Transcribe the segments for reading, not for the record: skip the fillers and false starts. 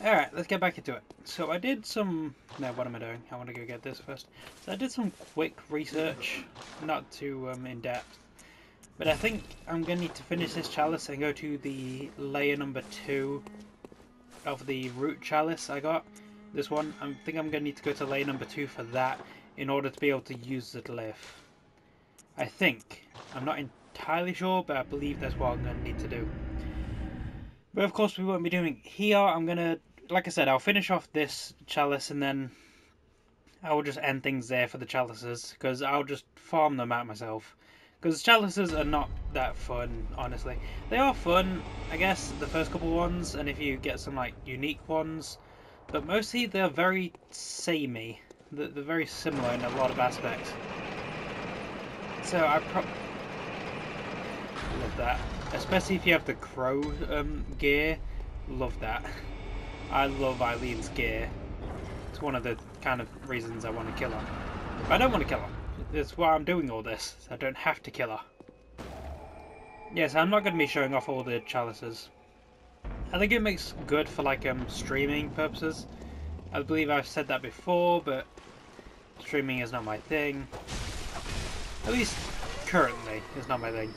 Alright, let's get back into it. So I did some... No, what am I doing? I want to go get this first. So I did some quick research, not too in-depth. But I think I'm going to need to finish this chalice and go to the layer number 2 of the root chalice I got. This one, I think I'm going to need to go to layer number 2 for that in order to be able to use the glyph. I think. I'm not entirely sure, but I believe that's what I'm going to need to do. But of course we won't be doing here. I'm going to, like I said, I'll finish off this chalice and then I will just end things there for the chalices, because I'll just farm them out myself. Because chalices are not that fun, honestly. They are fun, I guess, the first couple ones, and if you get some like unique ones, but mostly they're very samey. They're very similar in a lot of aspects. So I love that, especially if you have the crow gear. Love that. I love Eileen's gear. It's one of the kind of reasons I want to kill her. But I don't want to kill her. That's why I'm doing all this. I don't have to kill her. Yes, I'm not going to be showing off all the chalices. I think it makes good for like streaming purposes. I believe I've said that before, but streaming is not my thing. At least currently, it's not my thing.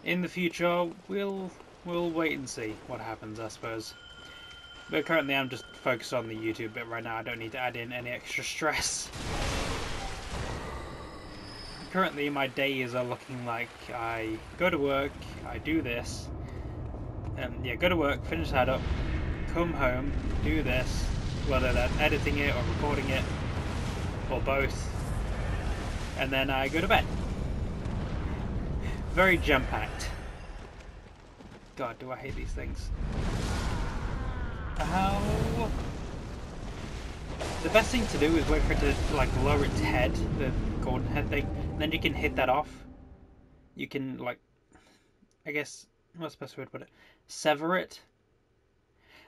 In the future, we'll wait and see what happens, I suppose. But currently I'm just focused on the YouTube bit right now. I don't need to add in any extra stress. Currently my days are looking like I go to work, I do this, yeah, go to work, finish that up, come home, do this, whether that's editing it or recording it, or both, and then I go to bed. Very jam-packed. God, do I hate these things. Ow. The best thing to do is wait for it to like lower its head, the golden head thing, and then you can hit that off. You can like, I guess, what's the best way to put it? Sever it.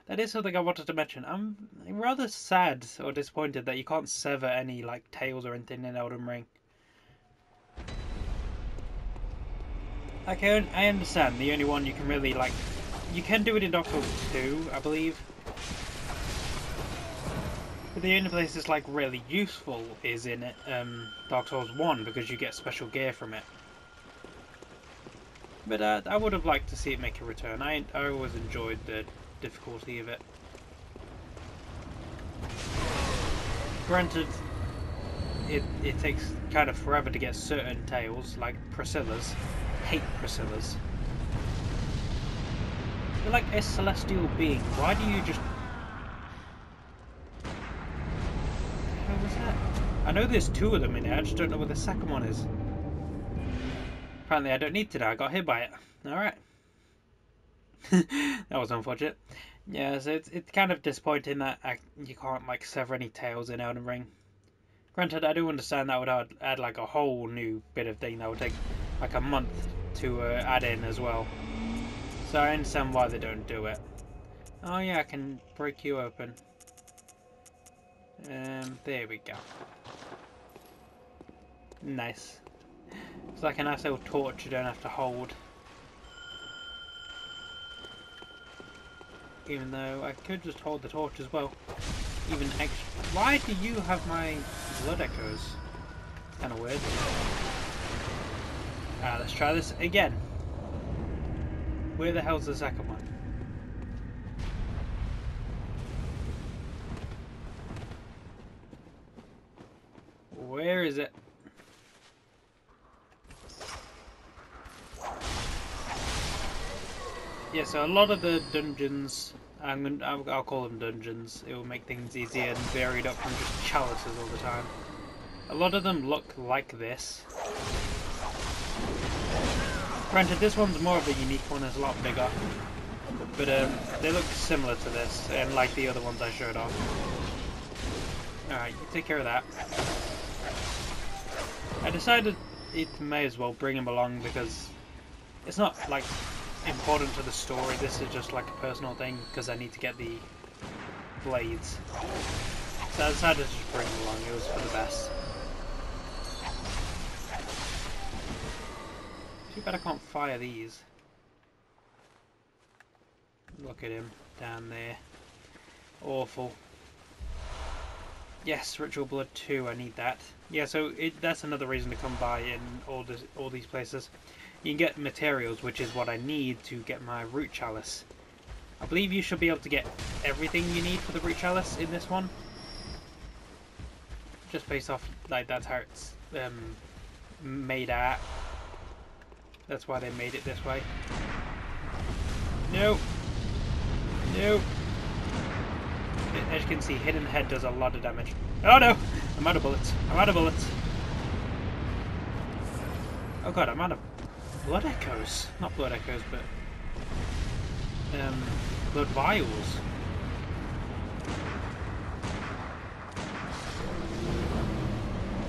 That is something I wanted to mention. I'm rather sad or disappointed that you can't sever any like tails or anything in Elden Ring. Like I understand the only one you can really like, you can do it in Dark Souls 2, I believe. But the only place it's like really useful is in Dark Souls 1 because you get special gear from it. But I would have liked to see it make a return. I always enjoyed the difficulty of it. Granted, it takes kind of forever to get certain tails, like Priscilla's. Hate Priscilla's. You're like a celestial being. Why do you just... What was that? I know there's 2 of them in here, I just don't know where the second one is. Apparently I don't need to know, I got hit by it. Alright. That was unfortunate. Yeah, so it's kind of disappointing that you can't like sever any tails in Elden Ring. Granted, I do understand that would add like a whole new bit of thing that would take like a month to add in as well. So I understand why they don't do it. Oh yeah, I can break you open. There we go. Nice. It's like a nice little torch you don't have to hold. Even though I could just hold the torch as well. Even extra. Why do you have my blood echoes? It's kind of weird. Let's try this again. Where the hell's the second one? Where is it? Yeah, so a lot of the dungeons, I'll call them dungeons. It will make things easier and varied up from just chalices all the time. A lot of them look like this. Granted, this one's more of a unique one, it's a lot bigger. But they look similar to this, and like the other ones I showed off. Alright, you take care of that. I decided it may as well bring him along because it's not like important to the story, this is just like a personal thing because I need to get the blades. So I decided to just bring him along, it was for the best. Too bad I can't fire these. Look at him down there. Awful. Yes, Ritual Blood 2, I need that. Yeah, so that's another reason to come by in all these places. You can get materials, which is what I need to get my root chalice. I believe you should be able to get everything you need for the root chalice in this one. Just based off, like, that's how it's made out. That's why they made it this way. No! No! As you can see, Hidden Head does a lot of damage. Oh no! I'm out of bullets. I'm out of bullets. Oh god, I'm out of blood echoes. Not blood echoes, but blood vials.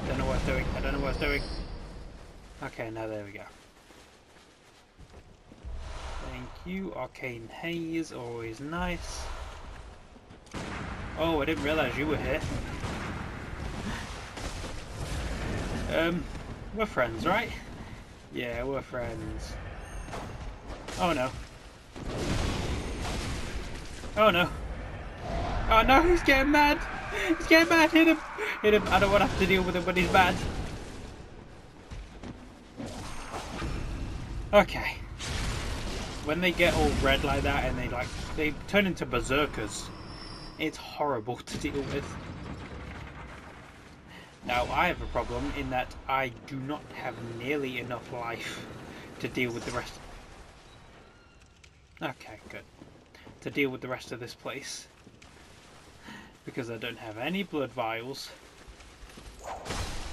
Don't know what it's doing. I don't know what it's doing. Okay, now there we go. Thank you. Arcane Haze, always nice. Oh, I didn't realise you were here. We're friends, right? Yeah, we're friends. Oh no. Oh no. Oh no, he's getting mad! He's getting mad! Hit him! Hit him! I don't want to have to deal with him when he's mad. Okay. When they get all red like that and they turn into berserkers, it's horrible to deal with. Now, I have a problem in that I do not have nearly enough life to deal with the rest. Okay, good. To deal with the rest of this place. Because I don't have any blood vials.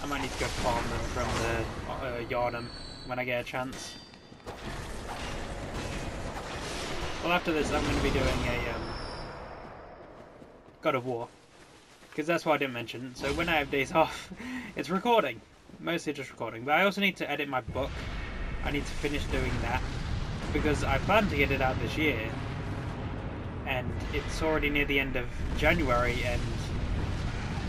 I might need to go farm them from the Yharnam when I get a chance. Well, after this, I'm going to be doing a God of War. Because that's what I didn't mention. So when I have days off, it's recording. Mostly just recording. But I also need to edit my book. I need to finish doing that. Because I plan to get it out this year. And it's already near the end of January and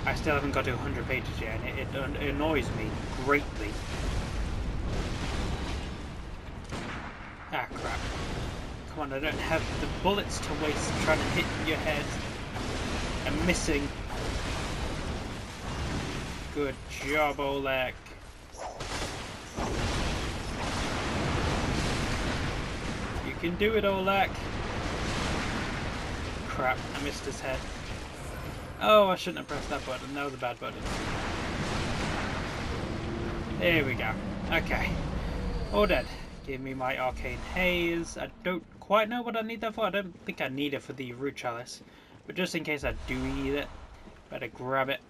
I still haven't got to 100 pages yet. And it annoys me greatly. Ah, crap. Come on, I don't have the bullets to waste trying to hit your head. I'm missing. Good job, Oleg. You can do it, Oleg. Crap, I missed his head. Oh, I shouldn't have pressed that button. That was a bad button. There we go. Okay. All dead. Give me my Arcane Haze. I don't quite know what I need that for. I don't think I need it for the root chalice. But just in case I do need it, better grab it.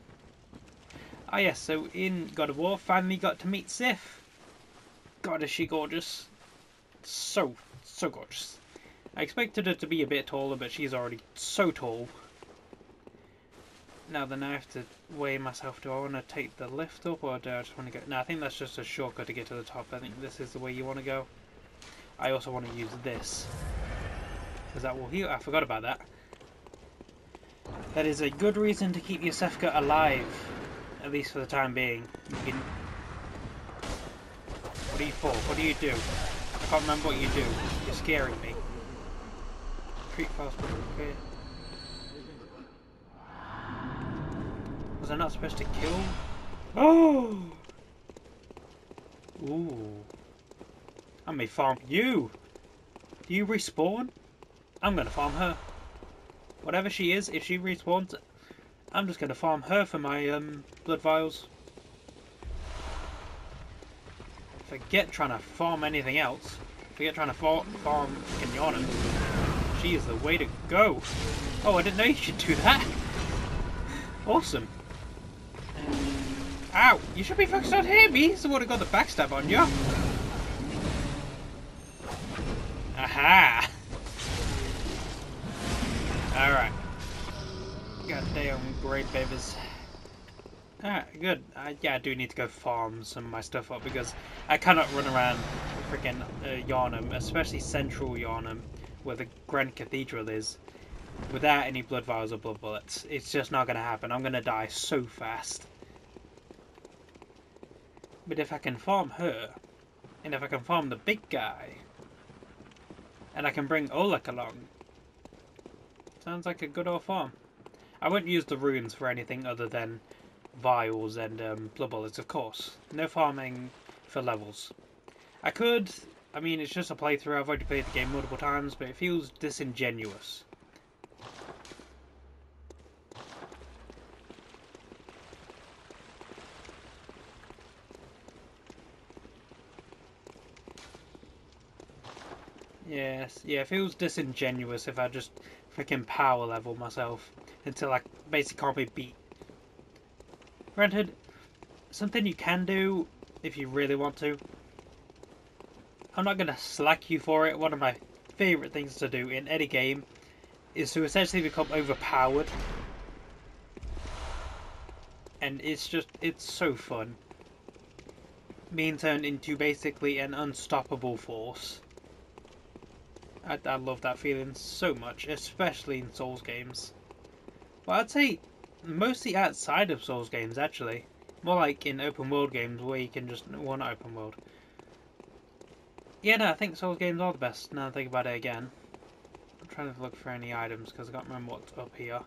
Ah yes, so in God of War, finally got to meet Sif. God, is she gorgeous. So gorgeous. I expected her to be a bit taller, but she's already so tall. Now then I have to weigh myself. Do I want to take the lift up or do I just want to go? No, I think that's just a shortcut to get to the top. I think this is the way you want to go. I also want to use this. Because that will heal. I forgot about that. That is a good reason to keep your Sefka alive. At least for the time being. You can... What are you for? What do you do? I can't remember what you do. You're scaring me. Creep fast, okay. Was I not supposed to kill? Oh! Ooh. I may farm you! Do you respawn? I'm gonna farm her. Whatever she is, if she respawns, I'm just gonna farm her for my blood vials. Forget trying to farm anything else. Forget trying to farm Yharnam. She is the way to go. Oh, I didn't know you should do that. Awesome. Ow! You should be focused on him. He's the one who got the backstab on you. Aha! Alright. Goddamn great babies. Alright, good. Yeah, I do need to go farm some of my stuff up because I cannot run around freaking Yharnam, especially central Yharnam, where the Grand Cathedral is, without any blood vials or blood bullets. It's just not going to happen. I'm going to die so fast. But if I can farm her, and if I can farm the big guy, and I can bring Oleg along, sounds like a good old farm. I won't use the runes for anything other than vials and blood bullets, of course. No farming for levels. I could, I mean, it's just a playthrough. I've already played the game multiple times, but it feels disingenuous. Yes, yeah, it feels disingenuous if I just freaking power level myself until I basically can't be beat. Granted, something you can do if you really want to. I'm not going to slack you for it. One of my favourite things to do in any game is to essentially become overpowered. And it's so fun. Being turned into basically an unstoppable force. I love that feeling so much, especially in Souls games. Well, I'd say mostly outside of Souls games, actually. More like in open world games where you can just... Well, not open world. Yeah, no, I think Souls games are the best, now I think about it again. I'm trying to look for any items, because I can't remember what's up here.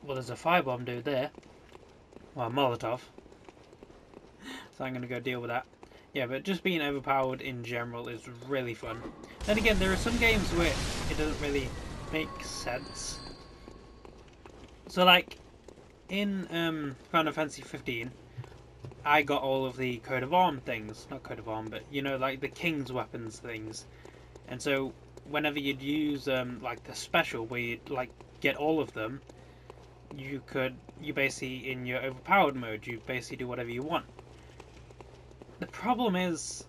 Well, there's a firebomb dude there. Well, a Molotov. So I'm going to go deal with that. Yeah, but just being overpowered in general is really fun. Then again, there are some games where it doesn't really make sense. So, like, in Final Fantasy 15, I got all of the coat of arm things. Not coat of arm, but, you know, like the king's weapons things. And so, whenever you'd use, like, the special, where you'd, like, get all of them, you basically, in your overpowered mode, you basically do whatever you want. The problem is,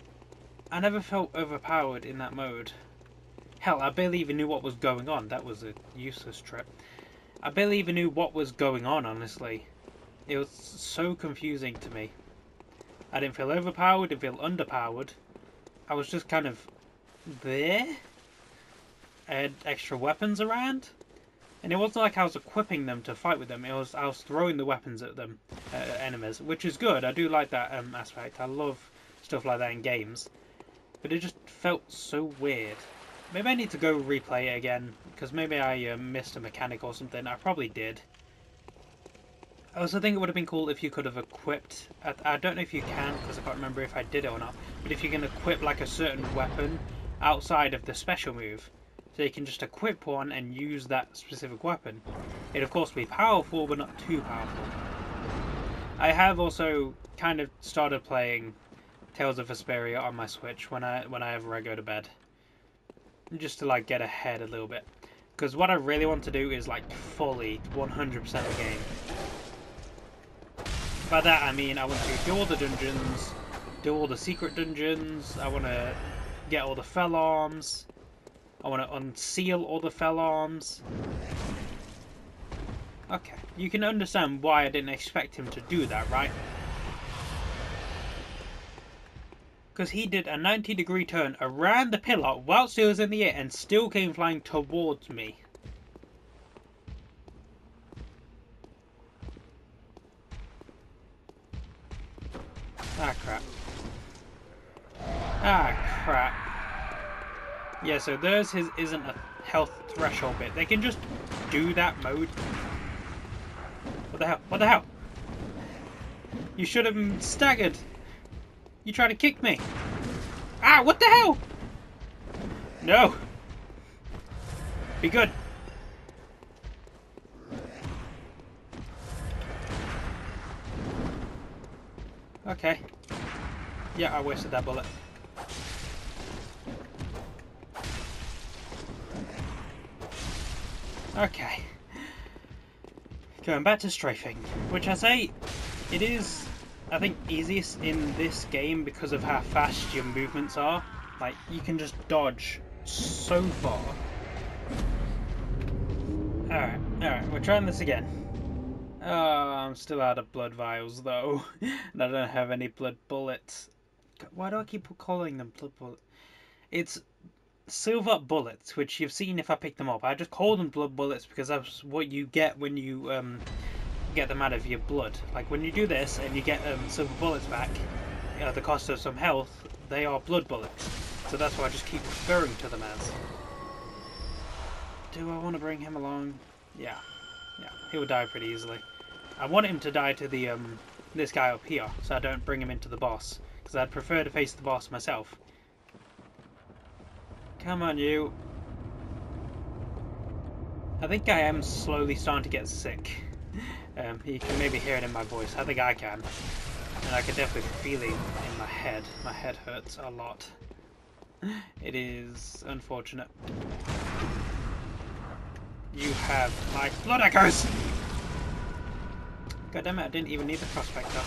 I never felt overpowered in that mode. Hell, I barely even knew what was going on. That was a useless trip. I barely even knew what was going on, honestly. It was so confusing to me. I didn't feel overpowered, didn't feel underpowered. I was just kind of there. I had extra weapons around. And it wasn't like I was equipping them to fight with them. I was throwing the weapons at them, enemies, which is good. I do like that aspect. I love stuff like that in games. But it just felt so weird. Maybe I need to go replay it again, because maybe I missed a mechanic or something. I probably did. I also think it would have been cool if you could have equipped... I don't know if you can, because I can't remember if I did it or not. But if you can equip like a certain weapon outside of the special move. So you can just equip one and use that specific weapon. It'd of course be powerful, but not too powerful. I have also kind of started playing Tales of Vesperia on my Switch whenever I go to bed. Just to like get ahead a little bit. Because what I really want to do is like fully 100% the game. By that I mean I want to do all the dungeons, do all the secret dungeons, I want to get all the fell arms. I want to unseal all the fell arms. Okay, you can understand why I didn't expect him to do that, right? Because he did a 90-degree turn around the pillar whilst he was in the air and still came flying towards me. Ah, crap. Ah, crap. Yeah, so theirs isn't a health threshold bit. They can just do that mode. What the hell? What the hell? You should have staggered. You tried to kick me. Ah, what the hell? No. Be good. Okay. Yeah, I wasted that bullet. Okay. Going back to strafing, which I say, it is, I think, easiest in this game because of how fast your movements are. Like, you can just dodge so far. Alright, we're trying this again. Oh, I'm still out of blood vials, though. And I don't have any blood bullets. Why do I keep calling them blood bullets? It's silver bullets, which you've seen if I pick them up. I just call them blood bullets because that's what you get when you get them out of your blood. Like when you do this and you get silver bullets back, at the cost of some health, they are blood bullets. So that's why I just keep referring to them as. Do I want to bring him along? Yeah. Yeah, he would die pretty easily. I want him to die to the this guy up here, so I don't bring him into the boss. Because I'd prefer to face the boss myself. Come on, you. I think I am slowly starting to get sick. You can maybe hear it in my voice. I think I can. And I can definitely feel it in my head. My head hurts a lot. It is unfortunate. You have my blood echoes! God damn it, I didn't even need the prospector.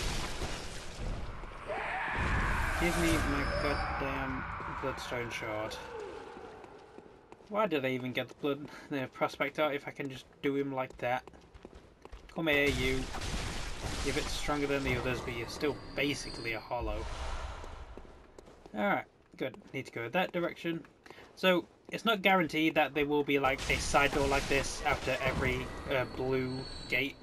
Give me my goddamn bloodstone shard. Why did I even get the prospector if I can just do him like that? Come here, you. You're a bit stronger than the others, but you're still basically a hollow. Alright, good. Need to go that direction. So, it's not guaranteed that there will be like a side door like this after every blue gate.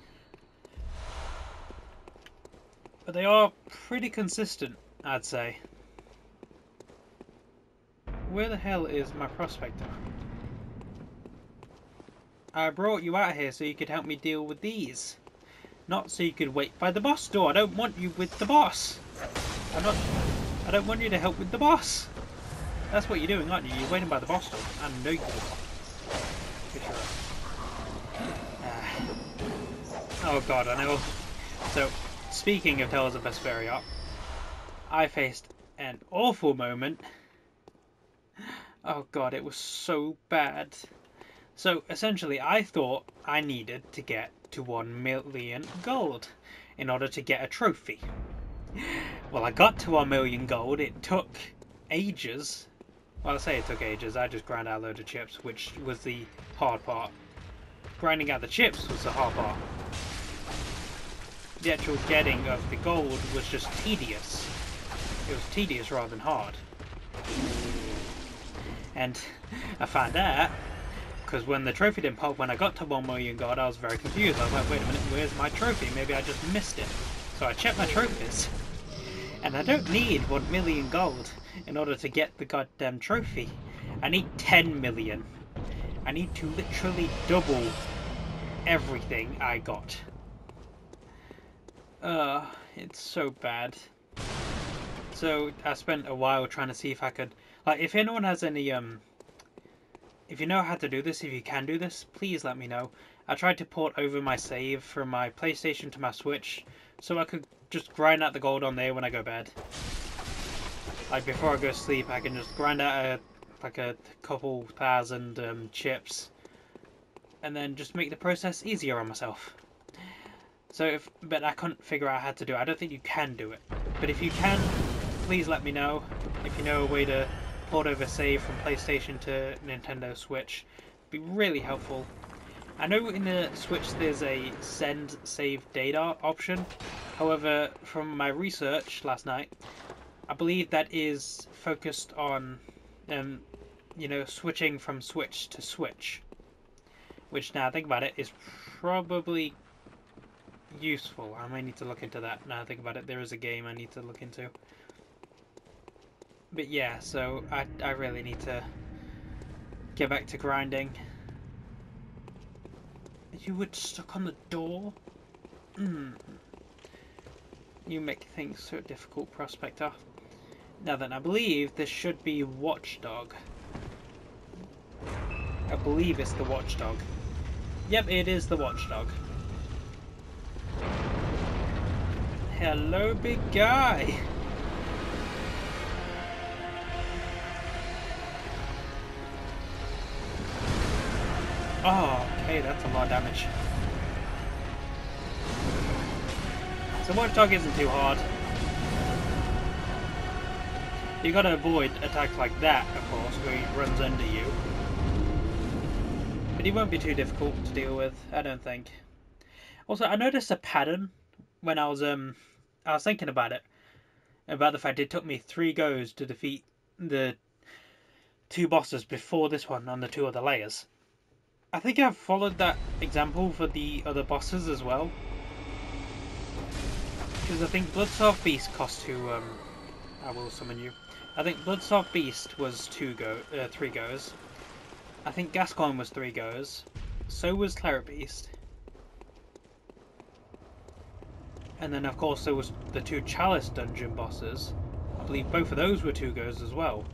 But they are pretty consistent, I'd say. Where the hell is my prospector? I brought you out here so you could help me deal with these. Not so you could wait by the boss door. I don't want you with the boss. I don't want you to help with the boss. That's what you're doing, aren't you? You're waiting by the boss door. I know you are. Oh god, I know. So, speaking of Tales of Vesperia, I faced an awful moment. Oh god, it was so bad. So, essentially, I thought I needed to get to 1 million gold in order to get a trophy. Well, I got to 1 million gold. It took ages. Well, I say it took ages. I just ground out a load of chips, which was the hard part. Grinding out the chips was the hard part. The actual getting of the gold was just tedious. It was tedious rather than hard. And I found out because when the trophy didn't pop when I got to 1 million gold, I was very confused. I was like, wait a minute, where's my trophy? Maybe I just missed it. So I checked my trophies. And I don't need 1 million gold in order to get the goddamn trophy. I need 10 million. I need to literally double everything I got. It's so bad. So I spent a while trying to see if I could, like, if anyone has any, if you know how to do this, if you can do this, please let me know. I tried to port over my save from my PlayStation to my Switch, so I could just grind out the gold on there when I go to bed. Like before I go to sleep, I can just grind out a couple thousand chips, and then just make the process easier on myself. So, but I couldn't figure out how to do it. I don't think you can do it. But if you can, please let me know. If you know a way to port over save from PlayStation to Nintendo Switch, it'd be really helpful. I know in the Switch there's a send save data option. However, from my research last night, I believe that is focused on, you know, switching from Switch to Switch. Which, now I think about it, is probably useful. I may need to look into that. Now I think about it, there is a game I need to look into. But yeah, so I really need to get back to grinding. You were stuck on the door? You make things so difficult, Prospector. Now then, I believe this should be Watchdog. I believe it's the Watchdog. Yep, it is the Watchdog. Hello, big guy! Oh, okay, that's a lot of damage. So Watchdog isn't too hard. You gotta avoid attacks like that, of course, where he runs under you. But he won't be too difficult to deal with, I don't think. Also, I noticed a pattern when I was thinking about it. About the fact it took me 3 goes to defeat the 2 bosses before this one on the 2 other layers. I think I've followed that example for the other bosses as well. Because I think Bloodsoft Beast costs 2, I will summon you. I think Bloodstarved Beast was 3 goes. I think Gascoigne was 3 goes. So was Cleric Beast. And then of course there was the 2 Chalice dungeon bosses. I believe both of those were 2 goes as well.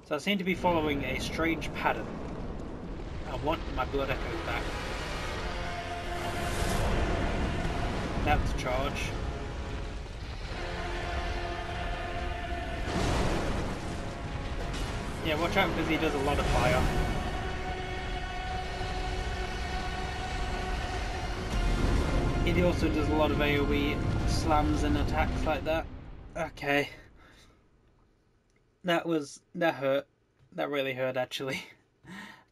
So I seem to be following a strange pattern. I want my Blood Echoes back. Now to charge. Yeah, watch out because he does a lot of fire. He also does a lot of AoE slams and attacks like that. Okay. That hurt. That really hurt actually.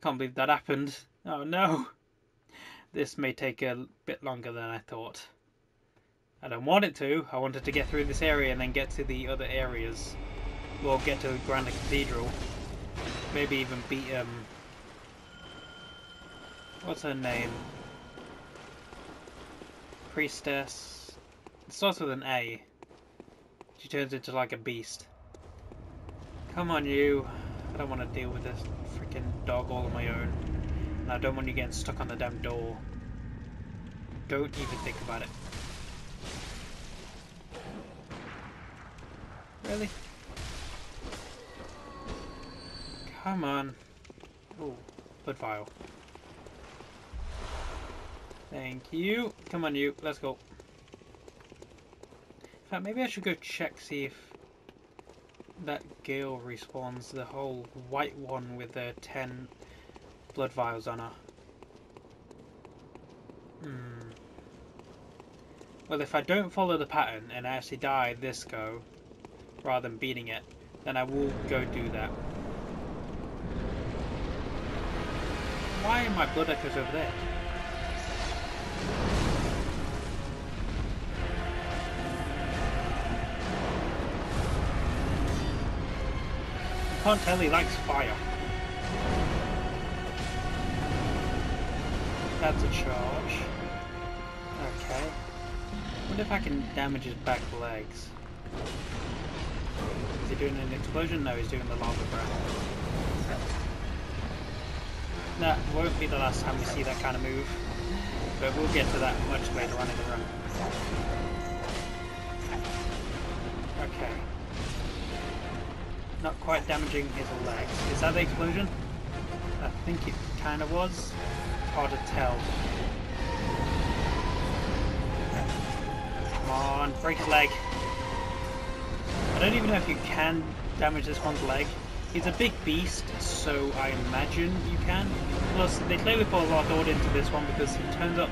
Can't believe that happened. Oh no. This may take a bit longer than I thought. I don't want it to. I wanted to get through this area and then get to the other areas. Or get to the Grand Cathedral. Maybe even beat what's her name? Priestess. It starts with an A. She turns into like a beast. Come on, you. I don't want to deal with this freaking dog all on my own. And I don't want you getting stuck on the damn door. Don't even think about it. Really? Come on. Oh, blood vial. Thank you. Come on, you. Let's go. In fact, maybe I should go check, see if that Gale respawns, the whole white one with the 10 blood vials on her. Well, if I don't follow the pattern and I actually die this go, rather than beating it, then I will go do that. Why are my blood echoes over there? I can't tell he likes fire. That's a charge. Okay. What if I can damage his back legs? Is he doing an explosion? No, he's doing the lava breath. That won't be the last time we see that kind of move. But we'll get to that much later on in the run. Okay. Not quite damaging his legs. Is that the explosion? I think it kind of was. It's hard to tell. Come on, break his leg. I don't even know if you can damage this one's leg. He's a big beast, so I imagine you can. Plus, they clearly put a lot of thought into this one because he turns up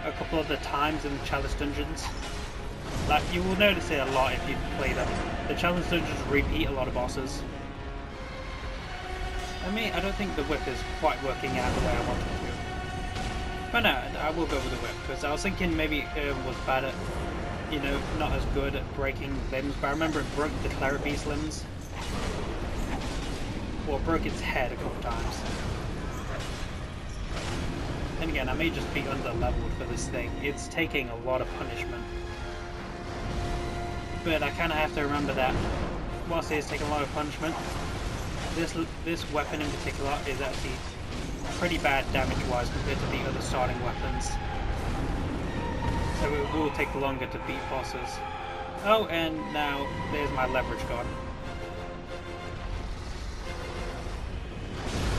a couple of the times in the Chalice dungeons. Like, you will notice it a lot if you play them. The Chalice dungeons repeat a lot of bosses. I mean, I don't think the whip is quite working out the way I want it to. But no, I will go with the whip, because I was thinking maybe it was bad at, you know, not as good at breaking limbs, but I remember it broke the Cleric Beast limbs. Or broke its head a couple times. And again, I may just be under-leveled for this thing. It's taking a lot of punishment. But I kind of have to remember that whilst it is taking a lot of punishment, this weapon in particular is actually pretty bad damage-wise compared to the other starting weapons. So it will take longer to beat bosses. Oh, and now there's my leverage gone.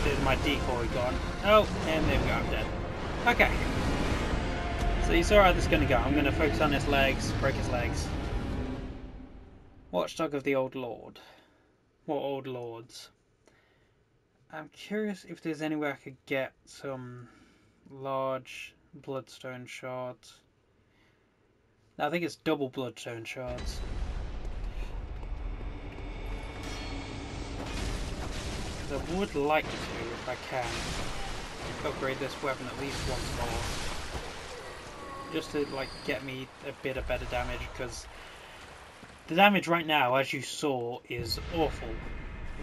There's my decoy gone. Oh, and there we go, I'm dead. Okay. So you saw how this is going to go. I'm going to focus on his legs, break his legs. Watchdog of the Old Lord. Or Old Lords. I'm curious if there's anywhere I could get some large bloodstone shards. I think it's double bloodstone shards. Because I would like to, if I can, upgrade this weapon at least once more. Just to, like, get me a bit of better damage, because the damage right now, as you saw, is awful.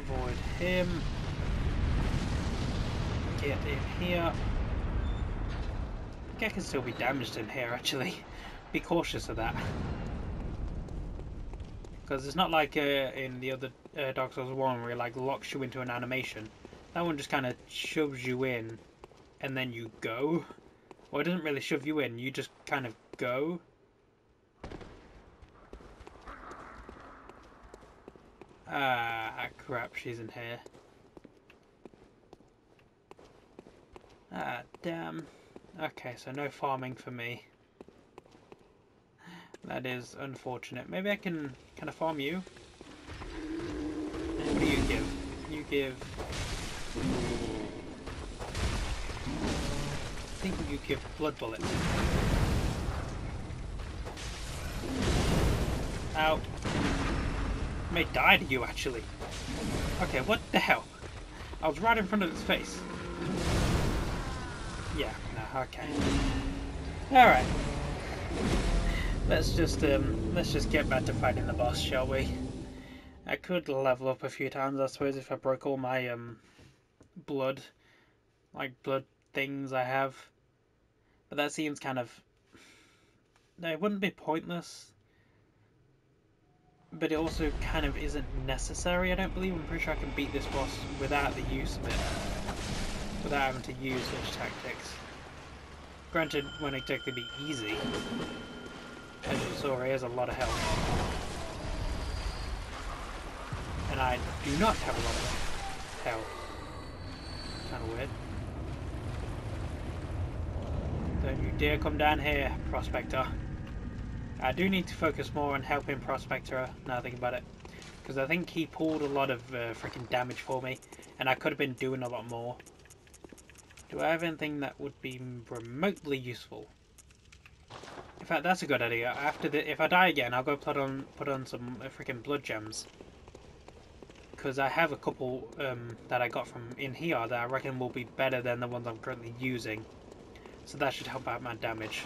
Avoid him. Get in here. I think I can still be damaged in here, actually. Be cautious of that. Because it's not like in the other Dark Souls 1 where it like locks you into an animation. That one just kind of shoves you in and then you go. Well, it doesn't really shove you in, you just kind of go. Ah, crap, she's in here. Ah, damn. Okay, so no farming for me. That is unfortunate. Maybe I can I farm you? What do you give? You give... I think you give blood bullets. Ow. May die to you, actually. Okay, what the hell? I was right in front of its face. Yeah, no, okay. Alright. Let's just get back to fighting the boss, shall we? I could level up a few times, I suppose, if I broke all my blood things I have. But that seems kind of... No, it wouldn't be pointless. But it also kind of isn't necessary, I don't believe. I'm pretty sure I can beat this boss without the use of it. Without having to use such tactics. Granted, won't exactly be easy. As you saw, he has a lot of health. And I do not have a lot of health. Kind of weird. Don't you dare come down here, Prospector. I do need to focus more on helping Prospector, now I think about it. Because I think he pulled a lot of freaking damage for me. And I could have been doing a lot more. Do I have anything that would be remotely useful? In fact, that's a good idea. After if I die again, I'll go put on some freaking blood gems. Because I have a couple that I got from in here that I reckon will be better than the ones I'm currently using. So that should help out my damage.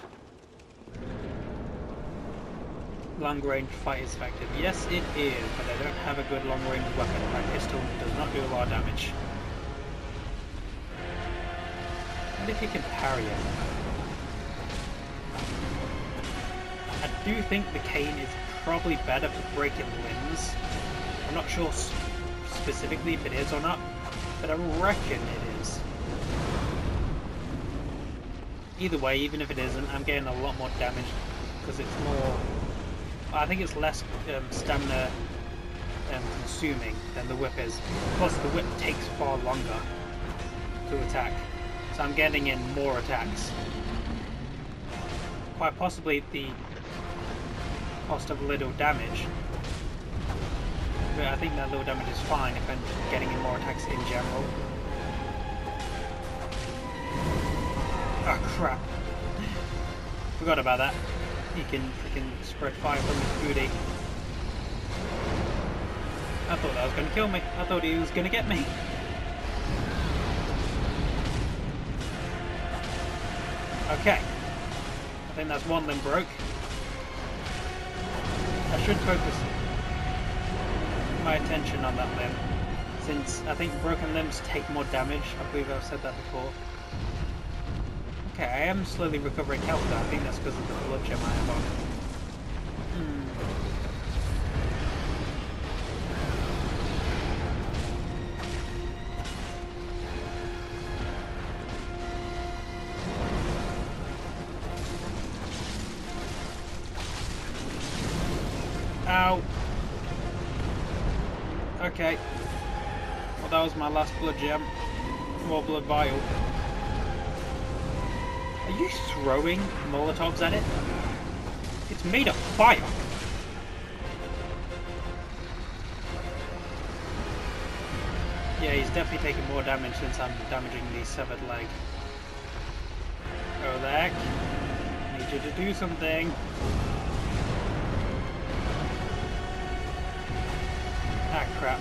Long range fight is effective. Yes, it is, but I don't have a good long range weapon. My pistol does not do a lot of damage. What if you can parry it? I do think the cane is probably better for breaking limbs. I'm not sure specifically if it is or not, but I reckon it is. Either way, even if it isn't, I'm getting a lot more damage because it's more... I think it's less stamina consuming than the whip is. Plus, the whip takes far longer to attack, so I'm getting in more attacks. Quite possibly at the cost of little damage. But I think that little damage is fine if I'm getting in more attacks in general. Oh crap. Forgot about that. He can freaking spread fire from his booty. I thought that was going to kill me. I thought he was going to get me. Okay. I think that's one limb broke. I should focus my attention on that limb, since I think broken limbs take more damage. I believe I've said that before. Okay, I am slowly recovering health though. I think that's because of the blood gem I have on. Ow! Okay. Well, that was my last blood gem. More blood vial. Are you throwing Molotovs at it? It's made of fire! Yeah, he's definitely taking more damage since I'm damaging the severed leg. Olek, I need you to do something. Ah, crap.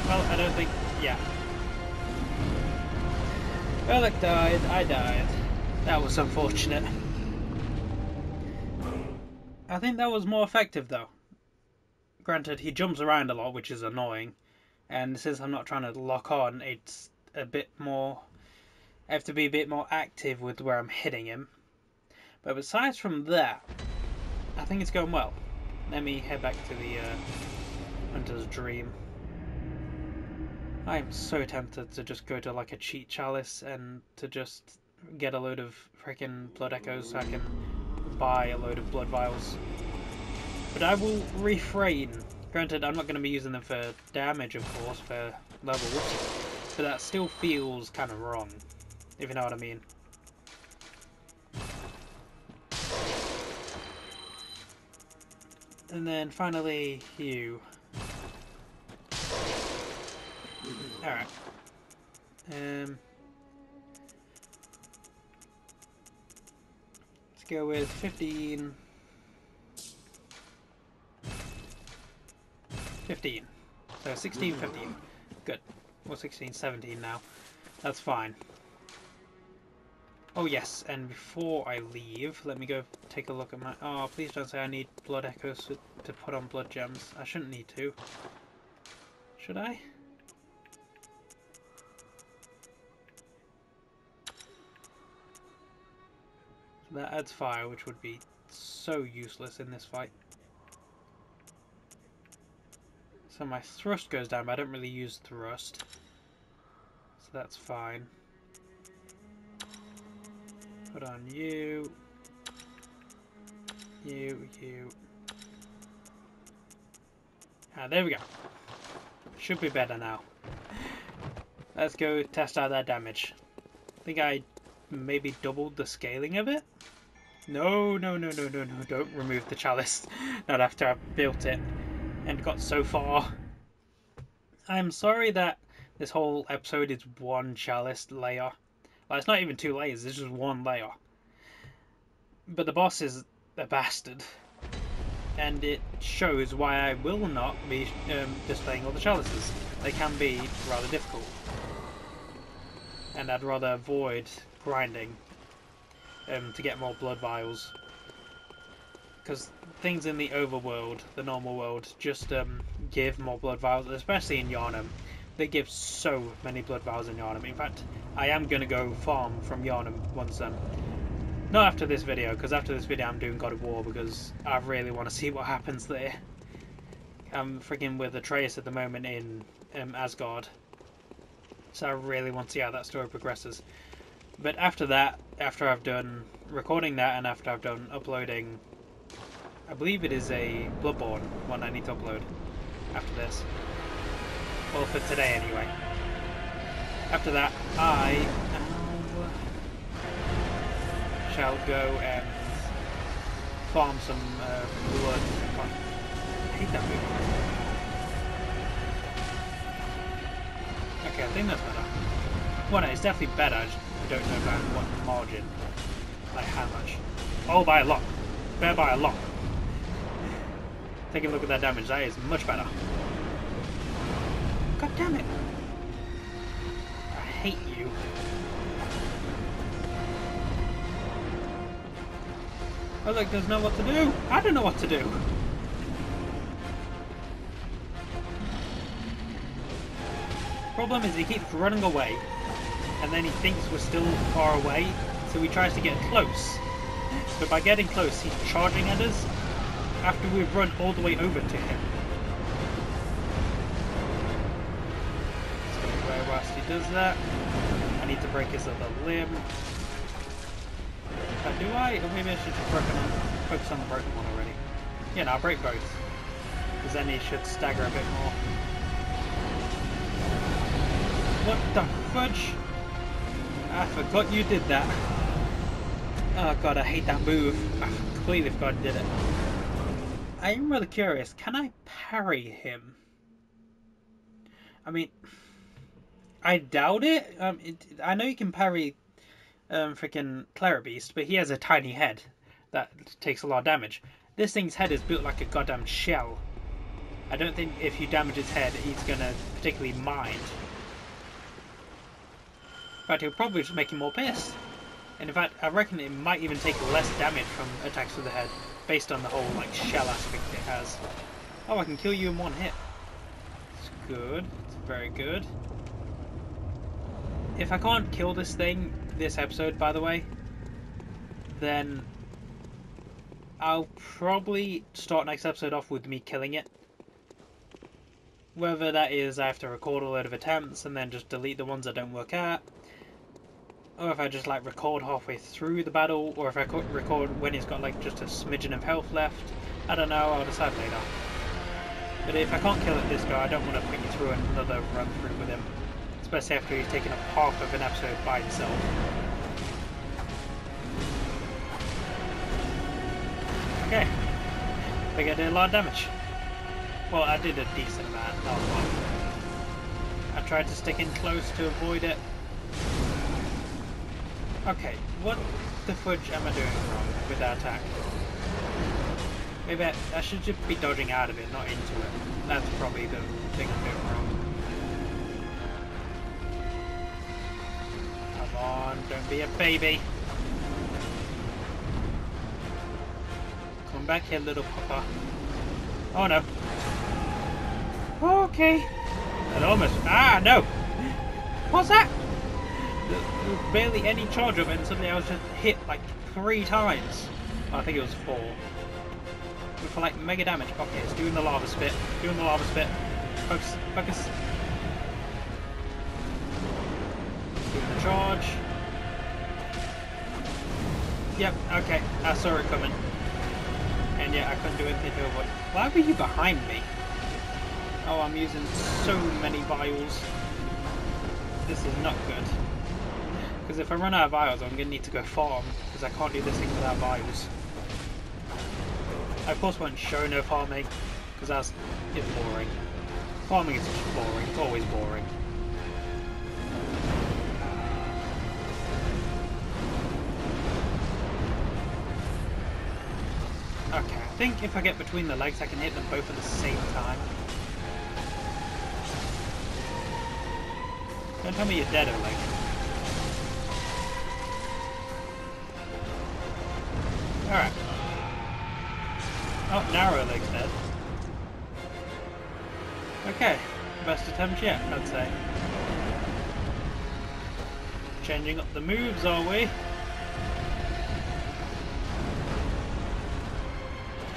Well, I don't think... yeah. Olek died, I died. That was unfortunate. I think that was more effective though. Granted, he jumps around a lot, which is annoying. And since I'm not trying to lock on, it's a bit more... I have to be a bit more active with where I'm hitting him. But besides from that, I think it's going well. let me head back to the Hunter's Dream. I am so tempted to just go to like a cheat chalice and to just get a load of freaking blood echoes so I can buy a load of blood vials. But I will refrain. Granted, I'm not going to be using them for damage, of course, for levels, but that still feels kind of wrong, if you know what I mean. And then finally, you. Alright. Let's go with 15. 15. So 16, 15. Good. Or 16, 17 now. That's fine. Oh yes, and before I leave, let me go take a look at my... Oh, please don't say I need blood echoes to put on blood gems. I shouldn't need to. Should I? So that adds fire, which would be so useless in this fight. So my thrust goes down, but I don't really use thrust. So that's fine. Put on you. You. Ah, there we go. Should be better now. Let's go test out that damage. I think I maybe doubled the scaling of it? No, don't remove the chalice. Not after I've built it and got so far. I'm sorry that this whole episode is one chalice layer. Well, it's not even 2 layers, it's just 1 layer. But the boss is a bastard. And it shows why I will not be displaying all the chalices. They can be rather difficult. And I'd rather avoid grinding to get more blood vials. Because things in the overworld, the normal world, just give more blood vials, especially in Yharnam. They give so many blood vials in Yharnam. In fact, I am going to go farm from Yharnam once not after this video, because after this video I'm doing God of War, because I really want to see what happens there. I'm freaking with Atreus at the moment in Asgard, so I really want to see how that story progresses. But after that, after I've done recording that, and after I've done uploading, I believe it is a Bloodborne one I need to upload after this. Well, for today anyway. After that, I shall go and farm some blood. I hate that move. Okay, I think that's better. Well, no, it's definitely better. I don't know about what margin. Like how much. Oh, by a lot. Better by a lot. Take a look at that damage. That is much better. God damn it. I hate you. Oh look, doesn't know what to do. I don't know what to do. Problem is he keeps running away. And then he thinks we're still far away. So he tries to get close. But by getting close, he's charging at us after we've run all the way over to him. So anyway, whilst he does that, I need to break his other limb. Do I? Or maybe I should just focus on the broken one already. Yeah, no, I'll break both. Because then he should stagger a bit more. What the fudge? I forgot you did that. Oh god, I hate that move. I completely forgot I did it. I am really curious, can I parry him? I mean, I doubt it. I know you can parry freaking Cleric Beast, but he has a tiny head that takes a lot of damage. This thing's head is built like a goddamn shell. I don't think if you damage his head, he's gonna particularly mind. In fact, he'll probably just make him more pissed. And in fact, I reckon it might even take less damage from attacks to the head, based on the whole like shell aspect it has. Oh, I can kill you in 1 hit. It's good. It's very good. If I can't kill this thing this episode, by the way, then I'll probably start next episode off with me killing it. Whether that is I have to record a load of attempts and then just delete the ones that don't work out, or if I just like record halfway through the battle, or if I record when he's got like just a smidgen of health left. I don't know, I'll decide later. But if I can't kill it this go, I don't want to put you through another run through with him. Especially after he's taken up half of an episode by himself. Okay. I think I did a lot of damage. Well, I did a decent amount, not a lot. I tried to stick in close to avoid it. Okay, what the fudge am I doing wrong with that attack? Maybe I should just be dodging out of it, not into it. That's probably the thing I'm doing wrong. Come on, don't be a baby. Come back here, little papa. Oh no. Okay. That almost... Ah, no! What's that? There was barely any charge of it, and suddenly I was just hit like 3 times. Oh, I think it was 4. But for like mega damage. Okay, it's doing the lava spit. Doing the lava spit. Focus. Focus. Doing the charge. Yep, okay. I saw it coming. And yeah, I couldn't do anything to avoid. Why were you behind me? Oh, I'm using so many vials. This is not good. Because if I run out of vials, I'm going to need to go farm. Because I can't do this thing without vials. I of course won't show no farming. Because it's boring. Farming is just boring. It's always boring. Okay, I think if I get between the legs, I can hit them both at the same time. Don't tell me you're dead, Oleg. Alright. Oh, now Oleg's dead. Okay, best attempt yet, I'd say. Changing up the moves, are we?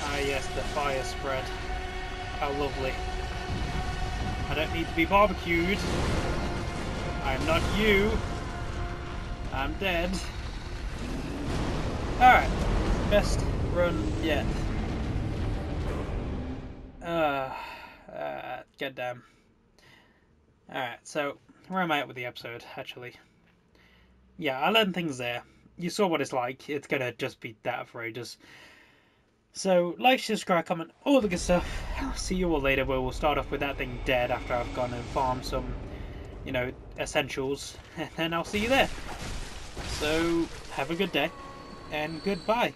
Ah yes, the fire spread. How lovely. I don't need to be barbecued. I'm not you. I'm dead. Alright. Best run yet. God damn. Alright, so where am I at with the episode, actually? Yeah, I'll end things there. You saw what it's like. It's gonna just be that for ages. So, like, subscribe, comment, all the good stuff. I'll see you all later, where we'll start off with that thing dead after I've gone and farmed some, you know, essentials. And then I'll see you there. So, have a good day, and goodbye.